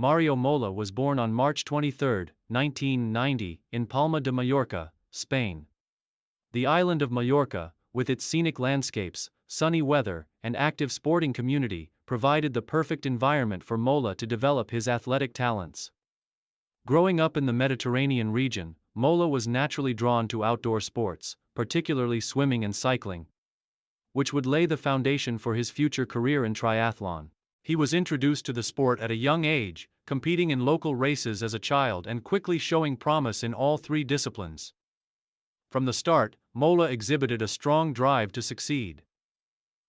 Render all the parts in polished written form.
Mario Mola was born on March 23, 1990, in Palma de Mallorca, Spain. The island of Mallorca, with its scenic landscapes, sunny weather, and active sporting community, provided the perfect environment for Mola to develop his athletic talents. Growing up in the Mediterranean region, Mola was naturally drawn to outdoor sports, particularly swimming and cycling, which would lay the foundation for his future career in triathlon. He was introduced to the sport at a young age, competing in local races as a child and quickly showing promise in all three disciplines. From the start, Mola exhibited a strong drive to succeed.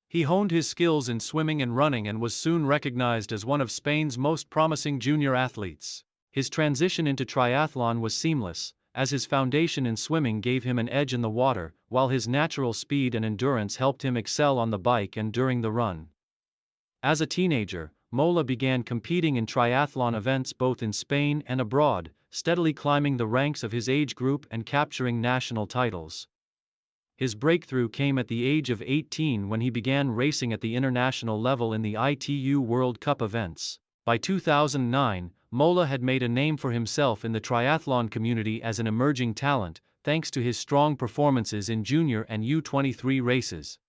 He honed his skills in swimming and running and was soon recognized as one of Spain's most promising junior athletes. His transition into triathlon was seamless, as his foundation in swimming gave him an edge in the water, while his natural speed and endurance helped him excel on the bike and during the run. As a teenager, Mola began competing in triathlon events both in Spain and abroad, steadily climbing the ranks of his age group and capturing national titles. His breakthrough came at the age of 18 when he began racing at the international level in the ITU World Cup events. By 2009, Mola had made a name for himself in the triathlon community as an emerging talent, thanks to his strong performances in junior and U23 races.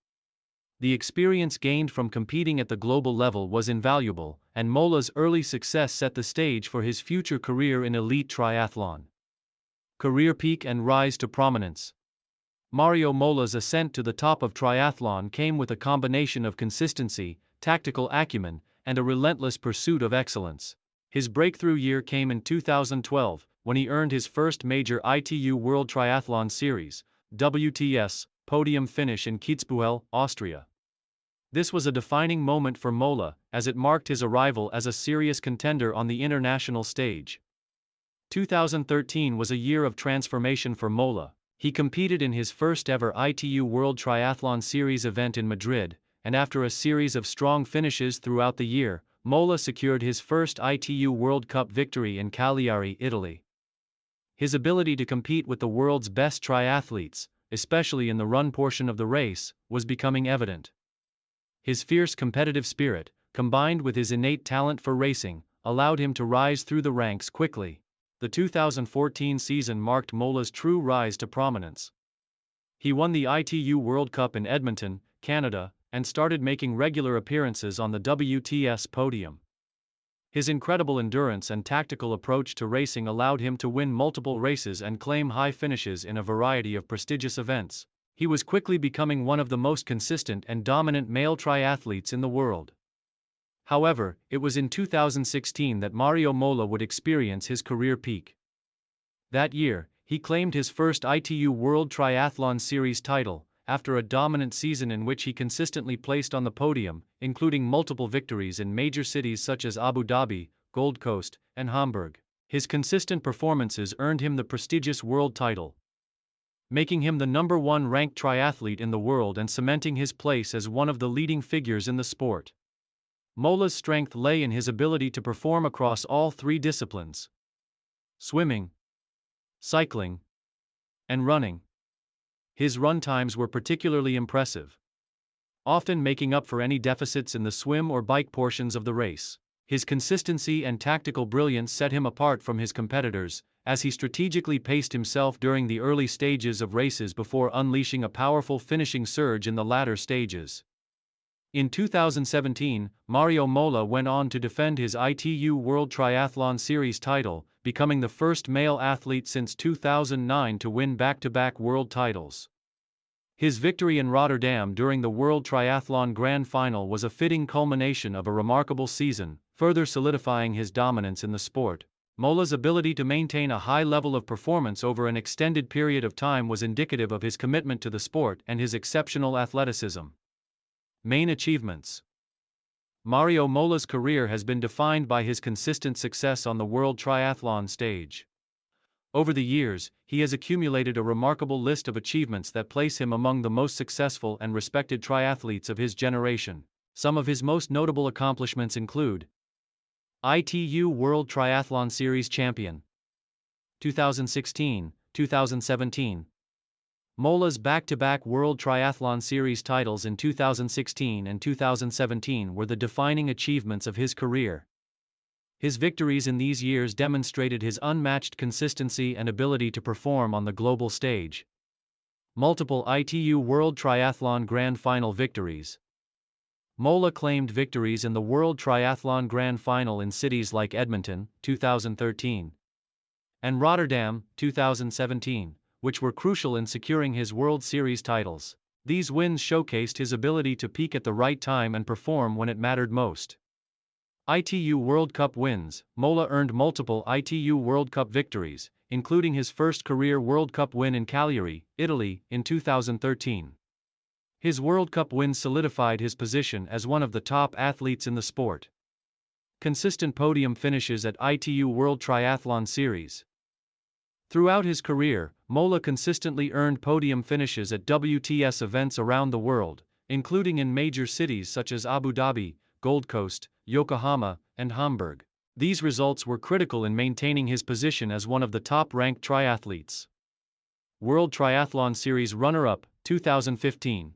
The experience gained from competing at the global level was invaluable, and Mola's early success set the stage for his future career in elite triathlon. Career peak and rise to prominence. Mario Mola's ascent to the top of triathlon came with a combination of consistency, tactical acumen, and a relentless pursuit of excellence. His breakthrough year came in 2012, when he earned his first major ITU World Triathlon Series, WTS, podium finish in Kitzbühel, Austria. This was a defining moment for Mola, as it marked his arrival as a serious contender on the international stage. 2013 was a year of transformation for Mola. He competed in his first ever ITU World Triathlon Series event in Madrid, and after a series of strong finishes throughout the year, Mola secured his first ITU World Cup victory in Cagliari, Italy. His ability to compete with the world's best triathletes, especially in the run portion of the race, was becoming evident. His fierce competitive spirit, combined with his innate talent for racing, allowed him to rise through the ranks quickly. The 2014 season marked Mola's true rise to prominence. He won the ITU World Cup in Edmonton, Canada, and started making regular appearances on the WTS podium. His incredible endurance and tactical approach to racing allowed him to win multiple races and claim high finishes in a variety of prestigious events. He was quickly becoming one of the most consistent and dominant male triathletes in the world. However, it was in 2016 that Mario Mola would experience his career peak. That year, he claimed his first ITU World Triathlon Series title, after a dominant season in which he consistently placed on the podium, including multiple victories in major cities such as Abu Dhabi, Gold Coast, and Hamburg. His consistent performances earned him the prestigious world title, making him the #1 ranked triathlete in the world and cementing his place as one of the leading figures in the sport. Mola's strength lay in his ability to perform across all three disciplines: swimming, cycling, and running. His run times were particularly impressive, often making up for any deficits in the swim or bike portions of the race. His consistency and tactical brilliance set him apart from his competitors, as he strategically paced himself during the early stages of races before unleashing a powerful finishing surge in the latter stages. In 2017, Mario Mola went on to defend his ITU World Triathlon Series title, becoming the first male athlete since 2009 to win back-to-back world titles. His victory in Rotterdam during the World Triathlon Grand Final was a fitting culmination of a remarkable season, further solidifying his dominance in the sport. Mola's ability to maintain a high level of performance over an extended period of time was indicative of his commitment to the sport and his exceptional athleticism. Main achievements. Mario Mola's career has been defined by his consistent success on the world triathlon stage. Over the years, he has accumulated a remarkable list of achievements that place him among the most successful and respected triathletes of his generation. Some of his most notable accomplishments include: ITU World Triathlon Series Champion 2016, 2017. Mola's back-to-back World Triathlon Series titles in 2016 and 2017 were the defining achievements of his career. His victories in these years demonstrated his unmatched consistency and ability to perform on the global stage. Multiple ITU World Triathlon Grand Final victories. Mola claimed victories in the World Triathlon Grand Final in cities like Edmonton, 2013, and Rotterdam, 2017, which were crucial in securing his World Series titles. These wins showcased his ability to peak at the right time and perform when it mattered most. ITU World Cup wins. Mola earned multiple ITU World Cup victories, including his first career World Cup win in Cagliari, Italy, in 2013. His World Cup win solidified his position as one of the top athletes in the sport. Consistent podium finishes at ITU World Triathlon Series. Throughout his career, Mola consistently earned podium finishes at WTS events around the world, including in major cities such as Abu Dhabi, Gold Coast, Yokohama, and Hamburg. These results were critical in maintaining his position as one of the top-ranked triathletes. World Triathlon Series runner-up, 2015.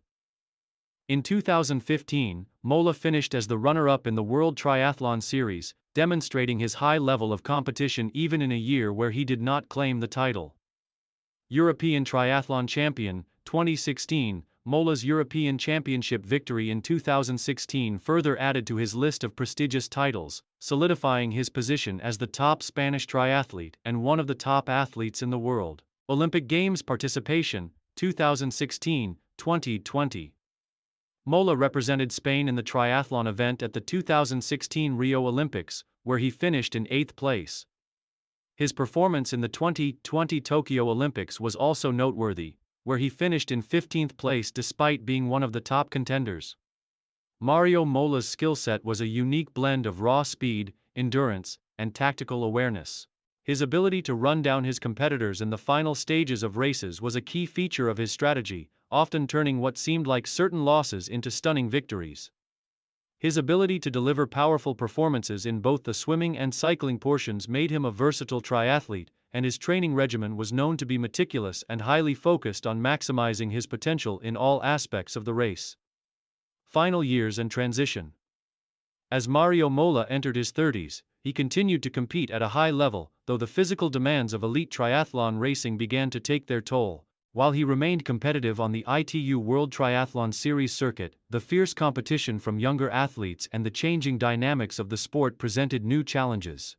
In 2015, Mola finished as the runner-up in the World Triathlon Series, demonstrating his high level of competition even in a year where he did not claim the title. European Triathlon Champion, 2016. Mola's European Championship victory in 2016 further added to his list of prestigious titles, solidifying his position as the top Spanish triathlete and one of the top athletes in the world. Olympic Games participation, 2016, 2020. Mola represented Spain in the triathlon event at the 2016 Rio Olympics, where he finished in 8th place. His performance in the 2020 Tokyo Olympics was also noteworthy, where he finished in 15th place despite being one of the top contenders. Mario Mola's skill set was a unique blend of raw speed, endurance, and tactical awareness. His ability to run down his competitors in the final stages of races was a key feature of his strategy, often turning what seemed like certain losses into stunning victories. His ability to deliver powerful performances in both the swimming and cycling portions made him a versatile triathlete, and his training regimen was known to be meticulous and highly focused on maximizing his potential in all aspects of the race. Final years and transition. As Mario Mola entered his 30s, he continued to compete at a high level, though the physical demands of elite triathlon racing began to take their toll. While he remained competitive on the ITU World Triathlon Series circuit, the fierce competition from younger athletes and the changing dynamics of the sport presented new challenges.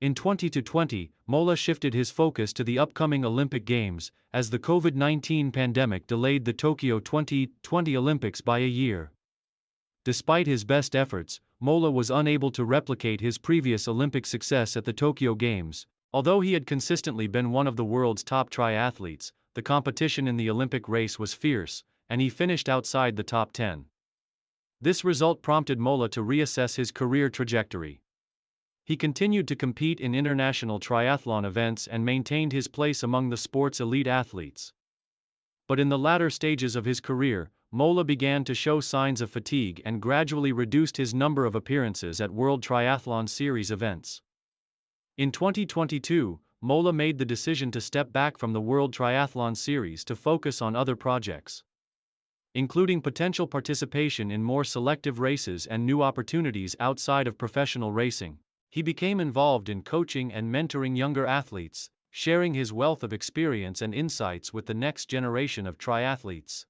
In 2020, Mola shifted his focus to the upcoming Olympic Games, as the COVID-19 pandemic delayed the Tokyo 2020 Olympics by a year. Despite his best efforts, Mola was unable to replicate his previous Olympic success at the Tokyo Games. Although he had consistently been one of the world's top triathletes, the competition in the Olympic race was fierce, and he finished outside the top 10. This result prompted Mola to reassess his career trajectory. He continued to compete in international triathlon events and maintained his place among the sport's elite athletes. But in the latter stages of his career, Mola began to show signs of fatigue and gradually reduced his number of appearances at World Triathlon Series events. In 2022, Mola made the decision to step back from the World Triathlon Series to focus on other projects, including potential participation in more selective races and new opportunities outside of professional racing. He became involved in coaching and mentoring younger athletes, sharing his wealth of experience and insights with the next generation of triathletes.